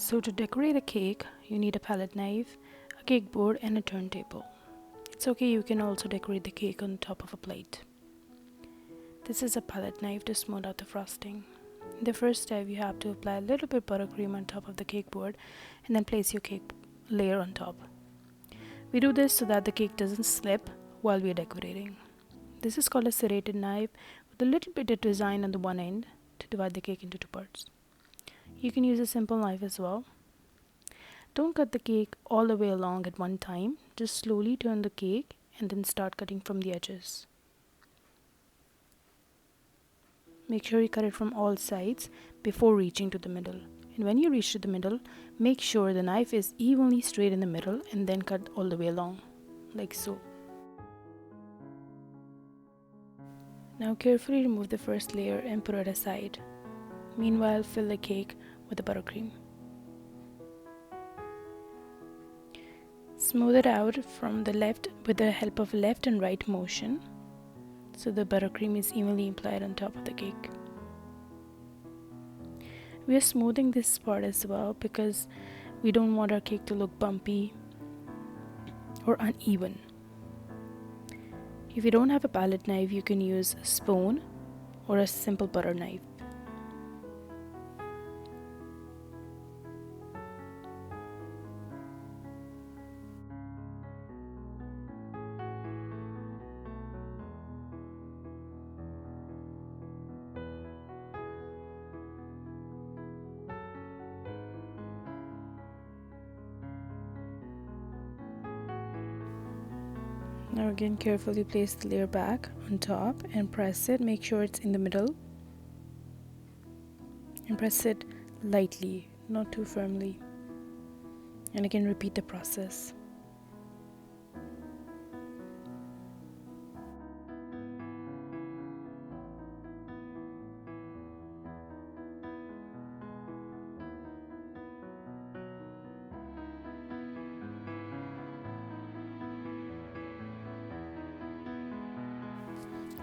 So to decorate a cake, you need a palette knife, a cake board and a turntable. It's okay, you can also decorate the cake on top of a plate. This is a palette knife to smooth out the frosting. In the first step, you have to apply a little bit buttercream on top of the cake board and then place your cake layer on top. We do this so that the cake doesn't slip while we are decorating. This is called a serrated knife with a little bit of design on the one end to divide the cake into two parts. You can use a simple knife as well. Don't cut the cake all the way along at one time. Just slowly turn the cake and then start cutting from the edges. Make sure you cut it from all sides before reaching to the middle. And when you reach to the middle, make sure the knife is evenly straight in the middle and then cut all the way along, like so. Now carefully remove the first layer and put it aside. Meanwhile, fill the cake with the buttercream. Smooth it out from the left with the help of left and right motion, so the buttercream is evenly applied on top of the cake. We are smoothing this part as well because we don't want our cake to look bumpy or uneven. If you don't have a palette knife, you can use a spoon or a simple butter knife. Now again, carefully place the layer back on top and press it. Make sure it's in the middle. And press it lightly, not too firmly. And again, repeat the process.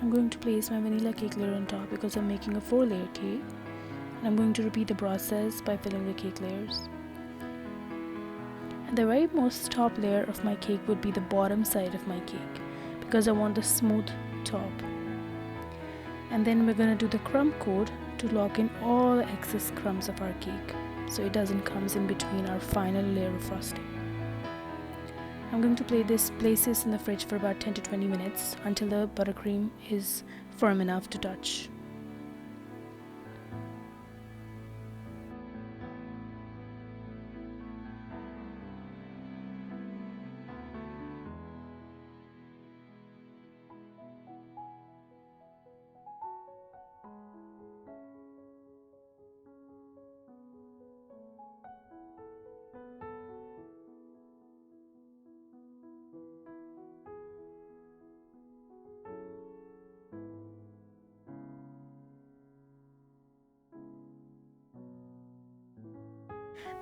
I'm going to place my vanilla cake layer on top because I'm making a 4-layer cake. And I'm going to repeat the process by filling the cake layers. And the very most top layer of my cake would be the bottom side of my cake because I want the smooth top. And then we're going to do the crumb coat to lock in all the excess crumbs of our cake so it doesn't come in between our final layer of frosting. I'm going to place this in the fridge for about 10 to 20 minutes until the buttercream is firm enough to touch.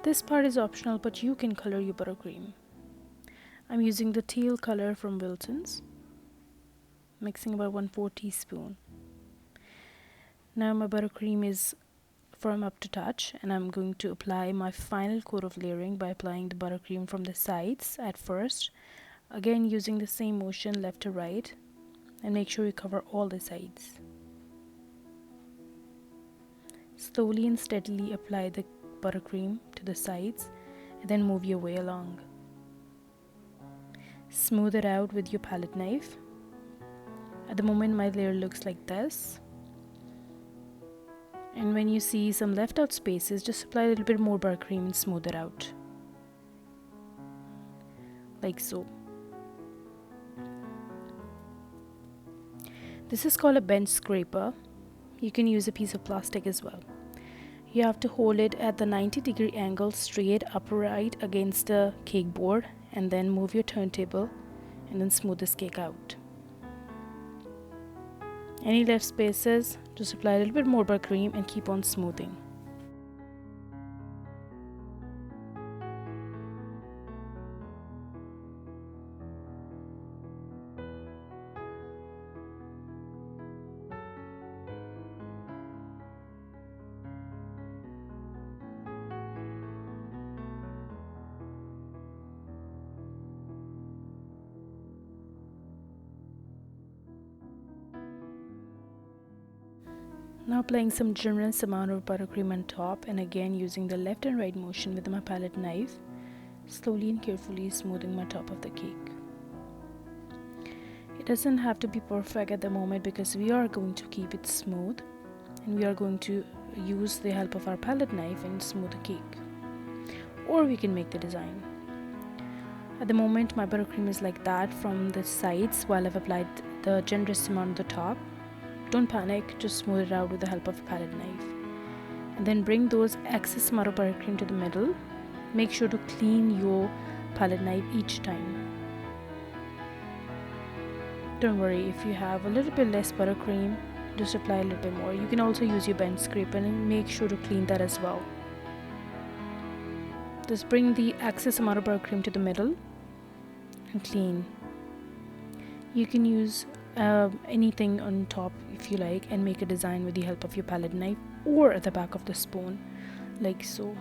This part is optional, but you can color your buttercream. I'm using the teal color from Wilton's, mixing about 1/4 teaspoon. Now my buttercream is firm up to touch, and I'm going to apply my final coat of layering by applying the buttercream from the sides at first, again using the same motion left to right, and make sure you cover all the sides. Slowly and steadily apply the buttercream to the sides and then move your way along. Smooth it out with your palette knife. At the moment my layer looks like this, and when you see some left out spaces, just apply a little bit more buttercream and smooth it out, like so. This is called a bench scraper. You can use a piece of plastic as well. You have to hold it at the 90-degree angle straight upright against the cake board and then move your turntable and then smooth this cake out. Any left spaces, just apply a little bit more buttercream and keep on smoothing. Now applying some generous amount of buttercream on top, and again using the left and right motion with my palette knife, slowly and carefully smoothing my top of the cake. It doesn't have to be perfect at the moment because we are going to keep it smooth, and we are going to use the help of our palette knife and smooth the cake. Or we can make the design. At the moment my buttercream is like that from the sides while I've applied the generous amount on the top. Don't panic, just smooth it out with the help of a palette knife. And then bring those excess amount of buttercream to the middle. Make sure to clean your palette knife each time. Don't worry, if you have a little bit less buttercream, just apply a little bit more. You can also use your bench scraper and make sure to clean that as well. Just bring the excess amount of buttercream to the middle and clean. You can use anything on top if you like and make a design with the help of your palette knife or at the back of the spoon, like so.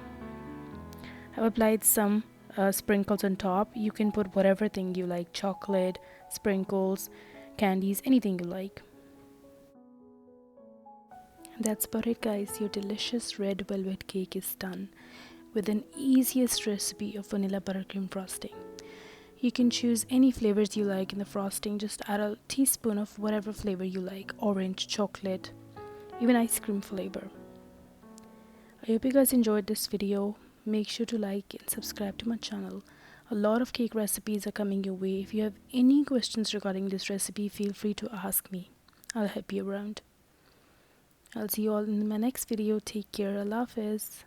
I've applied some sprinkles on top. You can put whatever thing you like, chocolate, sprinkles, candies, anything you like. And that's about it, guys. Your delicious red velvet cake is done with an easiest recipe of vanilla buttercream frosting. You can choose any flavors you like in the frosting. Just add a teaspoon of whatever flavor you like, orange, chocolate, even ice cream flavor. I hope you guys enjoyed this video. Make sure to like and subscribe to my channel. A lot of cake recipes are coming your way. If you have any questions regarding this recipe, feel free to ask me. I'll help you around. I'll see you all in my next video. Take care. Allah Hafiz.